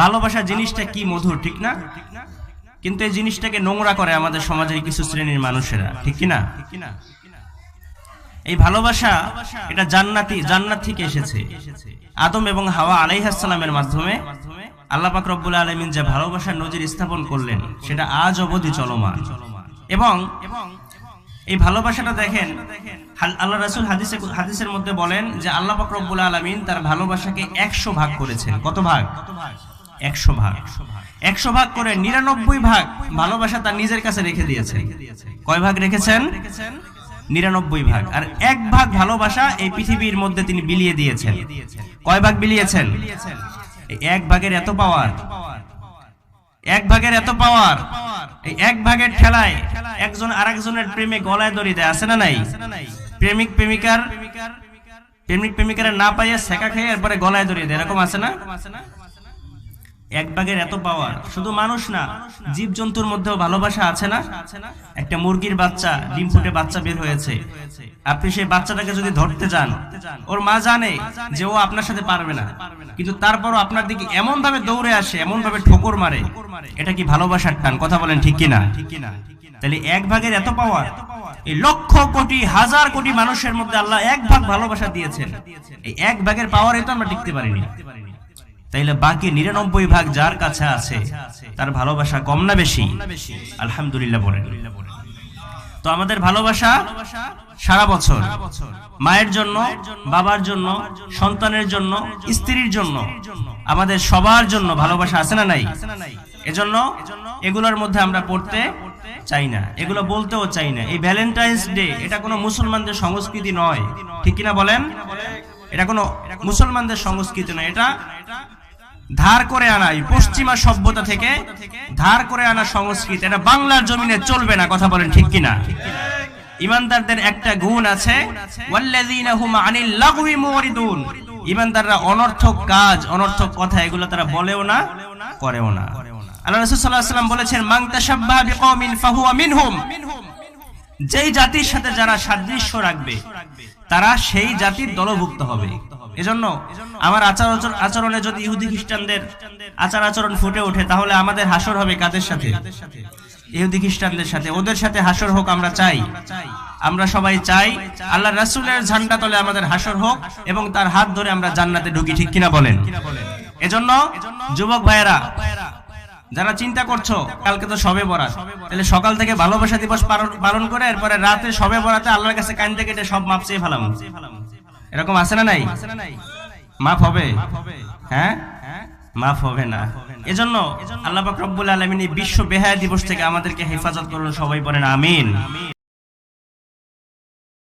ভালোবাসা জিনিসটা কি মধুর, ঠিক না? কিন্তু এই জিনিসটাকে নোংরা করে আমাদের সমাজের কিছু শ্রেণীর মানুষেরা, ঠিক কি না? এই ভালোবাসা এটা জান্নাত থেকে এসেছে। আদম এবং হাওয়া আলাইহিস সালামের মাধ্যমে আল্লাহ পাক রব্বুল আলামিন যে ভালোবাসার নজির স্থাপন করলেন সেটা আজ অবধি চলমান। এবং এই ভালোবাসাটা দেখেন, আল্লাহ রাসূল হাদিসের মধ্যে বলেন যে আল্লাহ পাক রব্বুল আলামিন তার ভালোবাসাকে 100 ভাগ করেছেন। কত ভাগ? 100 ভাগ। 100 ভাগ করে 99 ভাগ ভালোবাসা তার নিজের কাছে রেখে দিয়েছেন। কয় ভাগ রেখেছেন? 99 ভাগ। আর 1 ভাগ ভালোবাসা এই পৃথিবীর মধ্যে তিনি বিলিয়ে দিয়েছেন। কয় ভাগ বিলিয়েছেন? 1 ভাগের এত পাওয়ার, 1 ভাগের এত পাওয়ার। এই 1 ভাগের ঠেলায় একজন আরেকজনের প্রেমে গলায় দড়ি দেয়, আছে না নাই? প্রেমিক প্রেমিকারা না পাইয়া সেকা খেয়ে এরপরে গলায় দড়ি দেয়, এরকম আছে না? 1 ভাগের এত পাওয়ার। শুধু মানুষ না, জীব জন্তুর মধ্যেও ভালোবাসা আছে না? একটা মুরগির বাচ্চা, ডিম ফুটে বাচ্চা বের হয়েছে, আপনি সেই বাচ্চাটাকে যদি ধরতে যান, ওর মা জানে যে ও আপনার সাথে পারবে না, কিন্তু তারপরও আপনার দিকে এমন ভাবে দৌড়ে আসে, এমন ভাবে ঠোকর মারে, এটা কি ভালোবাসার টান? কথা বলেন ঠিক কিনা? তাহলে 1 ভাগের এত পাওয়ার। এই লক্ষ কোটি হাজার কোটি মানুষের মধ্যে আল্লাহ 1 ভাগ ভালোবাসা দিয়েছেন। এই 1 ভাগের পাওয়ারে তো আমরা টিকতে পারিনি। তাইলে বাকি 99 ভাগ যার কাছে আছে তার ভালোবাসা কম না বেশি? আলহামদুলিল্লাহ বলেন। তো আমাদের ভালোবাসা সারা বছর মায়ের জন্য, বাবার জন্য, সন্তানের জন্য, স্ত্রীর জন্য, আমাদের সবার জন্য ভালোবাসা আছে না নাই? এজন্য এগুলোর মধ্যে আমরা পড়তে চাই না, এগুলো বলতেও চাই না। এই ভ্যালেন্টাইন্স ডে এটা কোনো মুসলমানদের সংস্কৃতি নয়, ঠিক কিনা বলেন? এটা কোনো মুসলমানদের সংস্কৃতি নয়, এটা ধার করে আনা, পশ্চিমা সভ্যতা থেকে ধার করে আনা সংস্কৃতি। এটা বাংলার জমিনে চলবে না, কথা বলেন ঠিক কিনা? ইমানদারদের একটা গুণ আছে, ওয়াল্লাযীনা হুম আনিল লাগওয়ি মুরিদুন। ইমানদাররা অনর্থক কাজ, অনর্থক কথা এগুলো তারা বলেও না, করেও না। আল্লাহ রাসূল সাল্লাল্লাহু আলাইহি ওয়াসাল্লাম বলেছেন, মান তাশাব্বাহা বিকওমিন ফাহুয়া মিনহুম। যেই জাতির সাথে যারা সাদৃশ্য রাখবে তারা সেই জাতির দলভুক্ত হবে। এজন্য আমার আচরণে যদি ইহুদি খ্রিস্টানদের আচার আচরণ ফুটে ওঠে, তাহলে আমাদের হাসর হবে কাদের সাথে? ইহুদি খ্রিস্টানদের সাথে। ওদের সাথে হাসর হোক আমরা চাই। আমরা সবাই চাই আল্লাহ রাসূলের ঝান্ডা তলে আমাদের হাসর হোক এবং তার হাত ধরে আমরা জান্নাতে ঢুকি, ঠিক কিনা বলেন? এজন্য যুবক ভাইয়েরা যারা চিন্তা করছো কালকে তো শবে বরাত, তাহলে সকাল থেকে ভালোবাসা দিবস পালন করে এরপরে রাতে শবে বরাতে আল্লাহর কাছে কাঁদতে কেটে সব মাপ চেয়ে ফেলাম, এরকম আছে না নাই? মাফ হবে? হ্যাঁ, মাফ হবে না। এজন্য আল্লাহ পাক রব্বুল আলামিন এই বিশ্ব বেহায়া দিবস থেকে আমাদেরকে হেফাজত করুন, সবাই বলেন আমিন।